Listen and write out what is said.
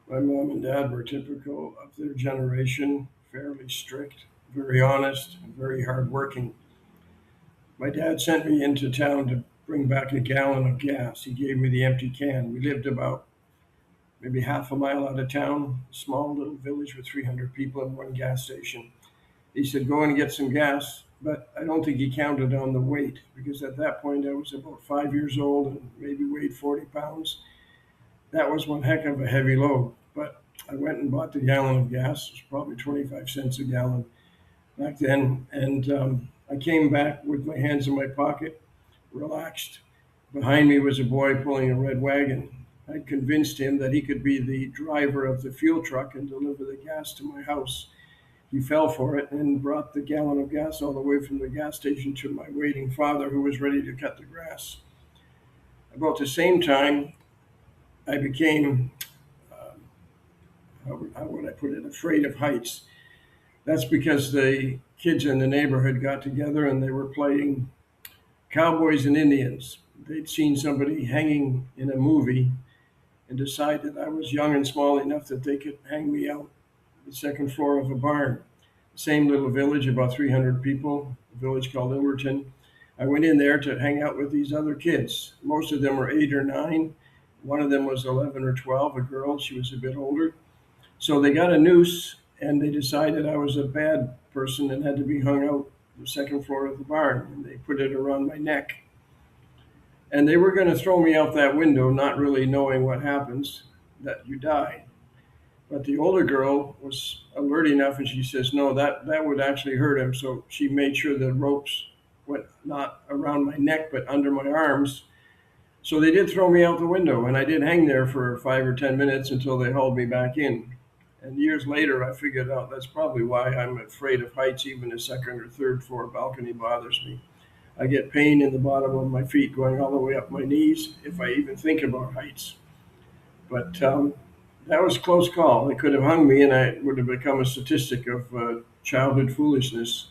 My mom and dad were typical of their generation, fairly strict, very honest, and very hardworking. My dad sent me into town to bring back a gallon of gas. He gave me the empty can. We lived about maybe half a mile out of town, a small little village with 300 people and one gas station. He said, "Go and get some gas." But I don't think he counted on the weight because at that point I was about 5 years old and maybe weighed 40 pounds. That was one heck of a heavy load. But I went and bought the gallon of gas. It was probably 25 cents a gallon back then. And I came back with my hands in my pocket, relaxed. Behind me was a boy pulling a red wagon. I'd convinced him that he could be the driver of the fuel truck and deliver the gas to my house. He fell for it and brought the gallon of gas all the way from the gas station to my waiting father, who was ready to cut the grass. About the same time, I became, how would I put it, afraid of heights. That's because the kids in the neighborhood got together and they were playing cowboys and Indians. They'd seen somebody hanging in a movie and decided I was young and small enough that they could hang me out the second floor of a barn. Same little village, about 300 people, a village called Ilderton. I went in there to hang out with these other kids. Most of them were 8 or 9. One of them was 11 or 12, a girl. She was a bit older. So they got a noose and they decided I was a bad person and had to be hung out the second floor of the barn. And they put it around my neck. And they were going to throw me out that window, not really knowing what happens, that you die. But the older girl was alert enough and she says, no, that would actually hurt him. So she made sure the ropes went not around my neck, but under my arms. So they did throw me out the window and I did hang there for 5 or 10 minutes until they hauled me back in. And years later, I figured out that's probably why I'm afraid of heights. Even a second or third floor balcony bothers me. I get pain in the bottom of my feet going all the way up my knees if I even think about heights. But that was a close call. They could have hung me, and I would have become a statistic of childhood foolishness.